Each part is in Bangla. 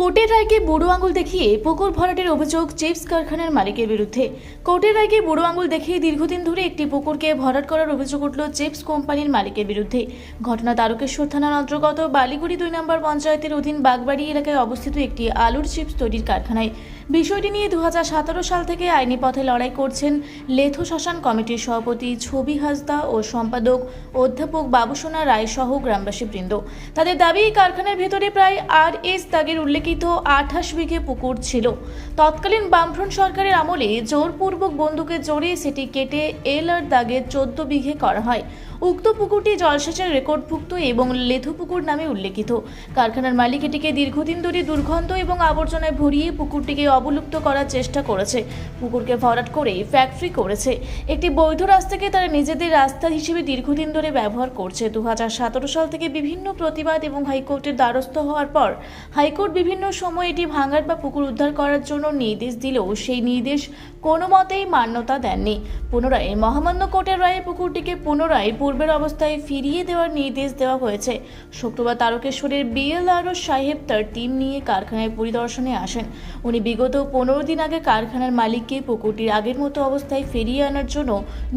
কোর্টের রায়কে বুড়ো আঙুল দেখিয়ে পুকুর ভরাটের অভিযোগ চিপস কারখানার মালিকের বিরুদ্ধে। কোর্টের রায়কে বুড়ো আঙুল দেখিয়ে দীর্ঘদিন ধরে একটি পুকুরকে ভরাট করার অভিযোগ উঠল চিপস কোম্পানির মালিকের বিরুদ্ধে। ঘটনা তারকেশ্বর থানার অন্তর্গত বালিগুড়ি 2 নম্বর পঞ্চায়েতের অধীন বাগবাড়ি এলাকায় অবস্থিত একটি আলুর চিপস তৈরির কারখানায়। বিষয়টি নিয়ে 2017 সাল থেকে আইনি পথে লড়াই করছেন লেথো শ্মশান কমিটির সভাপতি ছবি হাসদা ও সম্পাদক অধ্যাপক বাবুসোনা রায় সহ গ্রামবাসীবৃন্দ। তাদের দাবি, কারখানার ভেতরে প্রায় RS দাগের উল্লেখিত 28 বিঘে পুকুর ছিল। তৎকালীন বামফ্রন্ট সরকারের আমলে জোরপূর্বক বন্দুকে জড়িয়ে সেটি কেটে LR দাগে 14 বিঘে করা হয়। উক্ত পুকুরটি জলসেচের রেকর্ডভুক্ত এবং লেথো পুকুর নামে উল্লেখিত। কারখানার মালিক এটিকে দীর্ঘদিন ধরে দুর্গন্ধ এবং আবর্জনায় ভরিয়ে পুকুরটিকে অবলুপ্ত করার চেষ্টা করেছে। পুকুরকে ভরাট করে ফ্যাক্টরি করেছে। একটি বৈধ রাস্তাকে তারা নিজেদের রাস্তা হিসেবে দীর্ঘদিন ধরে ব্যবহার করছে। 2017 সাল থেকে বিভিন্ন প্রতিবাদ এবং হাইকোর্টের দ্বারস্থ হওয়ার পর হাইকোর্ট বিভিন্ন সময় এটি ভাঙার বা পুকুর উদ্ধার করার জন্য নির্দেশ দিলেও সেই নির্দেশ কোনো মতেই মান্যতা দেননি। পুনরায় মহামান্য কোর্টের রায়ে পুকুরটিকে পুনরায় পূর্বের অবস্থায় ফিরিয়ে দেওয়ার নির্দেশ দেওয়া হয়েছে। শুক্রবার তারকেশ্বরের BLRO সাহেব তার টিম নিয়ে কারখানায় পরিদর্শনে আসেন। উনি বিগত 15 দিন আগে কারখানার মালিককে পুকুরটির আগের মতো অবস্থায় ফিরিয়ে আনার জন্য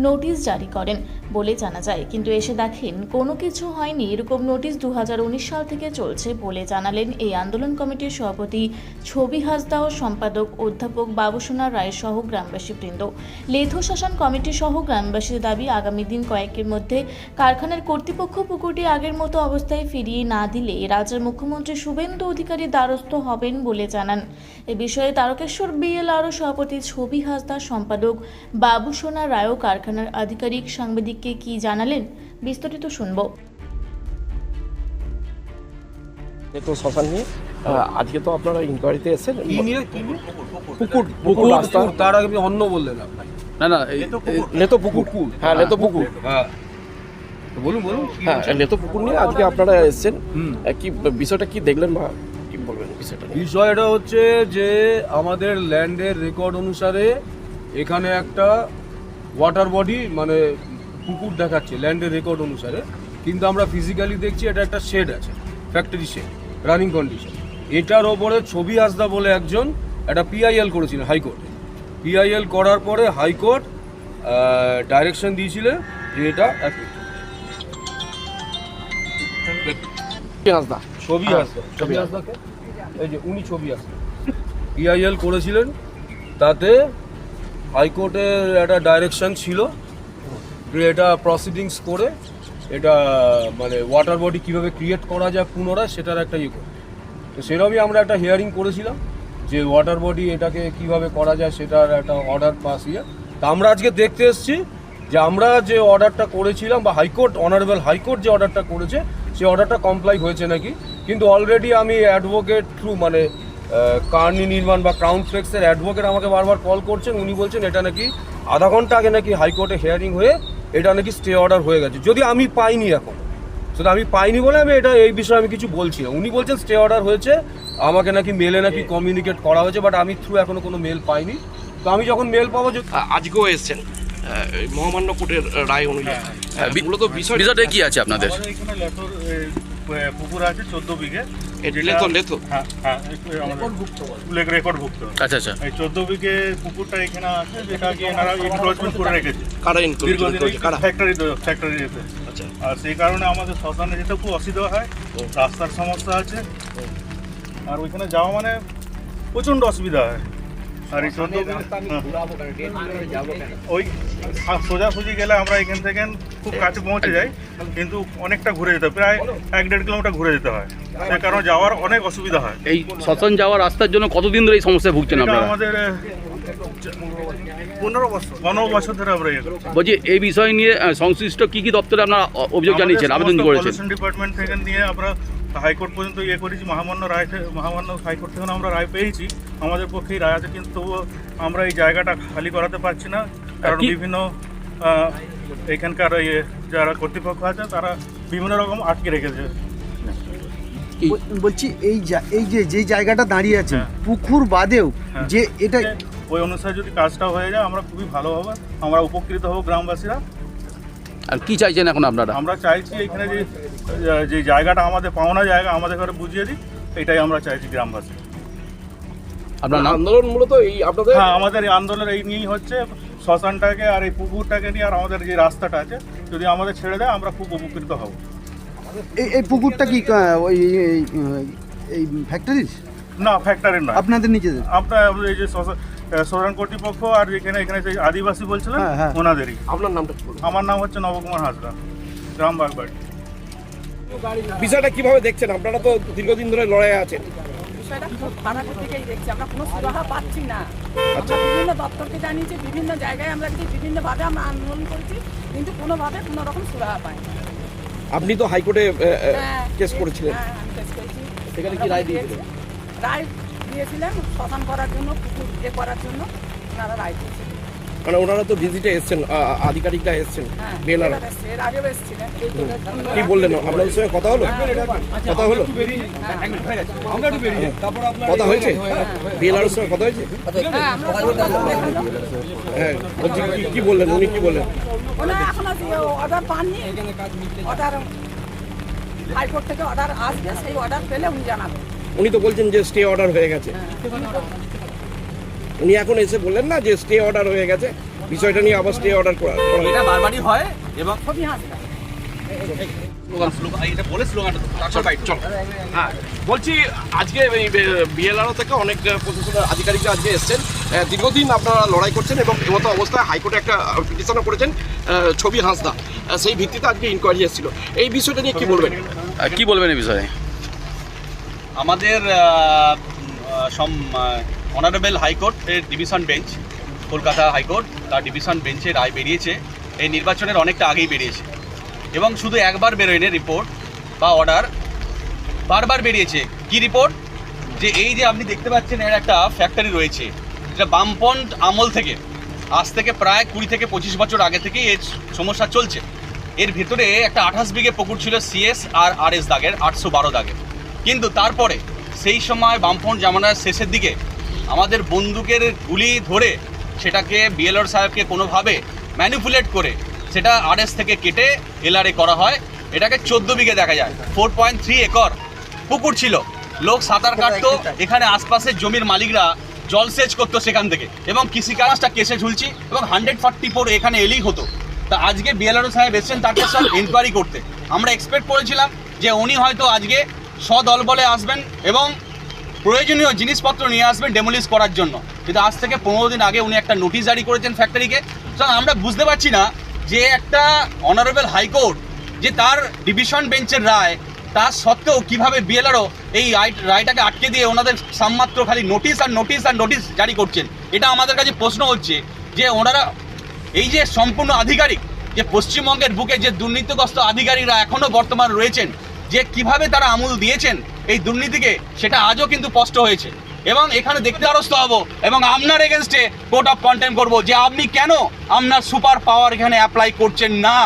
নোটিশ জারি করেন বলে জানা যায়, কিন্তু এসে দেখেন কোনো কিছু হয়নি। এরকম নোটিশ 2019 সাল থেকে চলছে বলে জানালেন এই আন্দোলন কমিটির সভাপতি ছবি হাসদা ও সম্পাদক অধ্যাপক বাবুসোনা রায় সহ গ্রামবাসীবৃন্দ। লেথো শ্মশান কমিটি সহ গ্রামবাসীর দাবি, আগামী দিন কয়েকের মধ্যে কারখানার কর্তৃপক্ষ পুকুরটি আগের মতো অবস্থায় ফিরিয়ে না দিলে রাজ্যের মুখ্যমন্ত্রী শুভেন্দু অধিকারী দ্বারস্থ হবেন বলে জানান। এ বিষয়ে তারকেশ্বর BLRO সভাপতি ছবি হাসদা, সম্পাদক বাবুসোনা রায় কারখানার আধিকারিক সাংবাদিককে কি জানালেন বিস্তারিত শুনব। তো শ্মশান নিয়ে আজকে তো আপনারা ইনকোয়ারিতে এসেছেন পুকুর রাস্তা, তার আগে অন্য বললেন না লেতো পুকুর, হ্যাঁ লেতো পুকুর, হ্যাঁ বলুন হ্যাঁ লেতো পুকুর নিয়ে আজকে আপনারা এসেছেন। কি বিষয়টা কি দেখলেন বা কি বলবেন বিষয়টা হচ্ছে যে আমাদের ল্যান্ডের রেকর্ড অনুসারে এখানে একটা ওয়াটার বডি মানে পুকুর দেখাচ্ছে ল্যান্ডের রেকর্ড অনুসারে, কিন্তু আমরা ফিজিক্যালি দেখছি এটা একটা শেড আছে, ফ্যাক্টরি শেড, রানিং কন্ডিশন। এটার ওপরে ছবি হাসদা বলে একজন একটা PIL করেছিলেন হাইকোর্টে। PIL করার পরে হাইকোর্ট ডাইরেকশন দিয়েছিলেন যে এটা ছবি হাসদাকে এই যে উনি ছবি হাসদা PIL করেছিলেন, তাতে হাইকোর্টের একটা ডাইরেকশন ছিল যে এটা প্রসিডিংস করে এটা মানে ওয়াটার বডি কীভাবে ক্রিয়েট করা যায় পুনরায় সেটার একটা করে। তো সেরকমই আমরা একটা হিয়ারিং করেছিলাম যে ওয়াটার বডি এটাকে কিভাবে করা যায় সেটার একটা অর্ডার পাস তা আমরা আজকে দেখতে এসেছি যে আমরা যে অর্ডারটা করেছিলাম বা হাইকোর্ট অনারেবল হাইকোর্ট যে অর্ডারটা করেছে সেই অর্ডারটা কমপ্লাই হয়েছে নাকি। কিন্তু অলরেডি আমি অ্যাডভোকেট থ্রু মানে কার্নি নির্মাণ বা ক্রাউন ফ্লেক্সের অ্যাডভোকেট আমাকে বারবার কল করছেন, উনি বলছেন এটা নাকি আধা ঘন্টা আগে নাকি হাইকোর্টে হিয়ারিং হয়ে এটা নাকি স্টে অর্ডার হয়ে গেছে, যদি আমি পাইনি এখন। সেটা আমি পাইনি বলে আমি এটা এই বিষয়ে আমি কিছু বলছি না। উনি বলছেন স্টে অর্ডার হয়েছে, আমাকে নাকি মেলে নাকি কমিউনিকেট করা হয়েছে, বাট আমি থ্রু এখনো কোনো মেল পাইনি। তো আমি যখন মেল পাবো আজকেও এসেছেন মহামান্য কোর্টের রায় অনুযায়ী, মূলত বিষয়টা কি আছে আপনাদের? এখানে লেথোর পুকুর আছে 14 বিঘে। লেথো হ্যাঁ রেকর্ডভুক্ত। আচ্ছা এই 14 বিঘে পুকুরটা এখানে আছে, যেটা কি এনারা এনক্রোচমেন্ট করে রেখেছে ফ্যাক্টরিতে। আচ্ছা, আর সেই কারণে আমাদের শ্মশানে যেতে খুব অসুবিধা হয়, রাস্তার সমস্যা আছে, আর ওইখানে যাওয়া মানে প্রচণ্ড অসুবিধা হয়। আর এই 14 ওই সোজাসুজি গেলে আমরা এখান থেকে খুব কাছে পৌঁছে যাই, কিন্তু অনেকটা ঘুরে যেতে হয়, প্রায় 1-1.5 কিলোমিটার ঘুরে যেতে হয়। সে কারণে যাওয়ার অনেক অসুবিধা হয়। এই শ্মশান যাওয়ার রাস্তার জন্য কতদিন ধরে এই সমস্যায় ভুগছেন আপনারা? আমাদের 15 বছর ধরে আমরা বলছি এই বিষয় নিয়ে সংশ্লিষ্ট কি দপ্তরে আপনারা অভিযোগ জানিয়েছেন, আবেদন করেছেন? ডিপার্টমেন্ট থেকে নিয়ে আমরা হাইকোর্ট পর্যন্ত করেছি, মহামান্য হাইকোর্ট থেকে আমরা রায় পেয়েছি, আমাদের পক্ষেই রায় আছে, কিন্তু আমরা এই জায়গাটা খালি করাতে পারছি না, কারণ বিভিন্ন এখানকার যারা কর্তৃপক্ষ আছে তারা বিভিন্ন রকম আটকে রেখেছে। বলছি এই যে জায়গাটা দাঁড়িয়ে আছে পুকুর বাদেও যে এটা ওই অনুসারে যদি কাজটা হয়ে যায় আমরা খুবই ভালো হবে, আমরা উপকৃত হব গ্রামবাসীরা। আর কি চাইছেন এখন আপনারা? আমরা চাইছি এখানে যে জায়গাটা আমাদের পাওনা জায়গা আমাদের ঘরে বুঝিয়ে দিই, এটাই আমরা চাইছি গ্রামবাসী। আপনার নাম? আন্দোলন মূলত এই আপনাদের হ্যাঁ, আমাদের এই আন্দোলন এই নিয়েই হচ্ছে, শ্মশানটাকে আর এই পুকুরটাকে নিয়ে, আর আমাদের যে রাস্তাটা আছে যদি আমাদের ছেড়ে দেয় আমরা খুব উপকৃত হব। এই পুকুরটা কি ওই এই ফ্যাক্টরির না, ফ্যাক্টরির না, আপনাদের নিজেদের? আপনার এই যে শ্মশান কর্তৃপক্ষ আর এখানে যে আদিবাসী বলছিলেন হ্যাঁ, হ্যাঁ। ওনাদেরই। আপনার নামটা কি বলুন? আমার নাম হচ্ছে নবকুমার হাজরা, গ্রাম বাগবাড়ি। বিষয়টা কিভাবে দেখছেন? আপনারা তো দীর্ঘদিন ধরে লড়াই আছেন। বিষয়টা খুব খারাপ থেকেই দেখছি, আমরা কোনো সুরাহা পাচ্ছি না। আমরা বিভিন্ন দপ্তরকে জানিয়েছি, বিভিন্ন জায়গায় আমরা বিভিন্নভাবে আমরা আন্দোলন করেছি, কিন্তু কোনোভাবে কোনো রকম সুরাহা পাই না। আপনি তো হাইকোর্টে হ্যাঁ, কেস করেছিলেন। হ্যাঁ, আমি কেস করেছি। সেখানে কি রায় দিয়েছিল? রায় দিয়েছিলেন শ্মশান করার জন্য, পুকুর করার জন্য ওনারা রায় দিয়েছিলেন। মানে ওনারা তো ভিজিটে এসেছেন, আধিকারিকরা এসেছেন, হ্যাঁ, বেলারা। এর আগেও এসেছিলেন। কি বললেন? আপনাদের সঙ্গে কথা হলো? কথা হলো? কথা হয়েছে? বিএলআরের সঙ্গে কথা হয়েছে? হ্যাঁ, আমরা কথা বললাম। হ্যাঁ, বলছি কি বললেন? উনি কি বললেন? ওনারা এখনো অর্ডার পাননি, অর্ডার হাইকোর্ট থেকে অর্ডার আসবে, সেই অর্ডার পেলে উনি জানাবেন। উনি তো বলছেন যে স্টে অর্ডার হয়ে গেছে। উনি এখন এসে বললেন না যে স্টে অর্ডার হয়ে গেছে, বিষয়টা নিয়ে আবার স্টে অর্ডার করা হবে। এটা বারবারই হয় এবং ছবি হাসবেন। এটা বলে স্লোগানটা চল। হ্যাঁ, বলছি আজকে বিএলআরও থেকে অনেক প্রশাসনের আধিকারিকরা আজকে এসেছেন। দীর্ঘদিন আপনারা লড়াই করছেন এবং এমতো অবস্থায় হাইকোর্টে একটা পিটিশনও করেছেন ছবি হাঁসদা, সেই ভিত্তিতে আজকে ইনকোয়ারি এসেছিল। এই বিষয়টা নিয়ে কি বলবেন? কি বলবেন এই বিষয়ে? আমাদের অনারেবল হাইকোর্টের ডিভিশন বেঞ্চ, কলকাতা হাইকোর্ট তার ডিভিশন বেঞ্চে রায় বেরিয়েছে। এই নির্বাচনের অনেকটা আগেই বেরিয়েছে এবং শুধু একবার বেরোয়নি রিপোর্ট বা অর্ডার, বারবার বেরিয়েছে। কি রিপোর্ট? যে এই যে আপনি দেখতে পাচ্ছেন এর একটা ফ্যাক্টরি রয়েছে, যেটা বামপন্থ আমল থেকে, আজ থেকে প্রায় 20 থেকে 25 বছর আগে থেকেই এর সমস্যা চলছে। এর ভেতরে একটা 28 বিঘে পুকুর ছিল সিএস আর আরএস দাগের, 812 দাগের। কিন্তু তারপরে সেই সময় বামফ্রন্ট জামানার শেষের দিকে আমাদের বন্দুকের গুলি ধরে সেটাকে বিএলআর সাহেবকে কোনোভাবে ম্যানিপুলেট করে সেটা আরএস থেকে কেটে এলআরএ করা হয়। এটাকে 14 বিঘে দেখা যায়, 4.3 একর পুকুর ছিল। লোক সাঁতার কাটতো, এখানে আশপাশের জমির মালিকরা জলসেচ করতো সেখান থেকে, এবং কৃষিকাজটা কেসে ঝুলছি এবং 144 এখানে এলেই হতো। তা আজকে বিএলআর সাহেব এসেছেন তাকে সব ইনকোয়ারি করতে। আমরা এক্সপেক্ট করেছিলাম যে উনি হয়তো আজকে সদল বলে আসবেন এবং প্রয়োজনীয় জিনিসপত্র নিয়ে আসবেন ডেমোলিশ করার জন্য, কিন্তু আজ থেকে 15 দিন আগে উনি একটা নোটিশ জারি করেছেন ফ্যাক্টরিকে। সুতরাং আমরা বুঝতে পারছি না যে একটা অনারেবল হাইকোর্ট যে তার ডিভিশন বেঞ্চের রায়, তার সত্ত্বেও কীভাবে বিএলআরও এই রায়টাকে আটকে দিয়ে ওনাদের সামমাত্র খালি নোটিশ আর নোটিশ আর নোটিশ জারি করছেন। এটা আমাদের কাছে প্রশ্ন হচ্ছে যে ওনারা এই যে সম্পূর্ণ আধিকারিক, যে পশ্চিমবঙ্গের বুকে যে দুর্নীতিগ্রস্ত আধিকারিকরা এখনও বর্তমান রয়েছেন, যে কিভাবে তারা আমল দিয়েছেন এই দুর্নীতিকে, সেটা আজও কিন্তু স্পষ্ট হয়েছে। এবং এখানে দেখতে দ্বারস্থ হব এবং আপনার এগেনস্টে কোর্ট অফ কন্টেম্প করবো যে আপনি কেন আপনার সুপার পাওয়ার এখানে অ্যাপ্লাই করছেন না,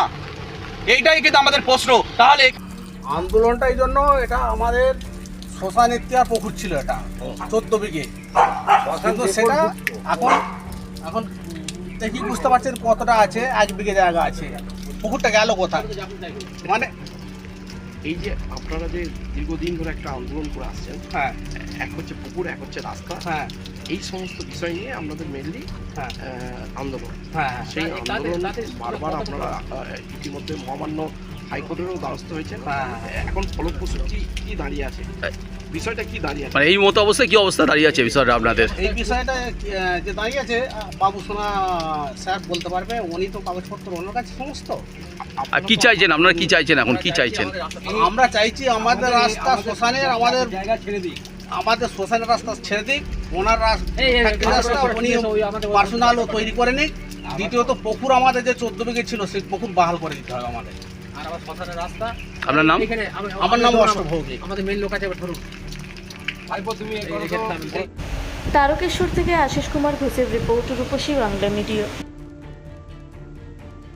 এইটাই কিন্তু আমাদের প্রশ্ন। তাহলে আন্দোলনটা এই জন্য, এটা আমাদের শ্মশান ইতিহার পুকুর ছিল, এটা 14 বিঘে, কিন্তু সেটা এখন দেখি বুঝতে পারছেন কতটা আছে, 1 বিঘে জায়গা আছে, পুকুরটা গেল কোথায়? মানে এই যে আপনারা যে দীর্ঘদিন ধরে একটা আন্দোলন করে আসছেন, হ্যাঁ, এক হচ্ছে পুকুর, এক হচ্ছে রাস্তা, হ্যাঁ, এই সমস্ত বিষয় নিয়ে আপনাদের মেনলি হ্যাঁ, আন্দোলন। হ্যাঁ, সেই আন্দোলন বারবার আপনারা ইতিমধ্যে মহামান্য হাইকোর্টেরও দ্বারস্থ হয়েছেন। এখন ফলপ্রসূ কি দাঁড়িয়ে আছে, বিষয়টা কি দাঁড়িয়ে আছে? মানে এই মতো অবস্থায় কি অবস্থা দাঁড়িয়ে আছে বিষয়টা আপনাদের? এই বিষয়টা যে দাঁড়িয়ে আছে বাবু সোনা স্যার বলতে পারবে, উনি তো কাগজপত্র ওনার কাছে সমস্ত। আর কি চাইছেন আপনারা, কি চাইছেন এখন, কি চাইছেন? আমরা চাইছি আমাদের রাস্তা শ্মশানের, আমাদের জায়গা ছেড়ে দিই, আমাদের শ্মশানের রাস্তা ছেড়ে দিক, ওনার রাস্তা উনি পার্সোনালও তৈরি করে নিক। দ্বিতীয়ত পুকুর আমাদের যে 14 বিঘে ছিল সেই পুকুর বাহাল করে দিতে হবে আমাদের। আর আমার শ্মশানের রাস্তা। আপনার নাম? আমার নাম অষ্টভৌমিক। আমাদের মেন লোক আছে, ধরুন তারকেশ্বর থেকে আশিস কুমার ঘোষের রিপোর্ট, রূপসী বাংলা মিডিয়া।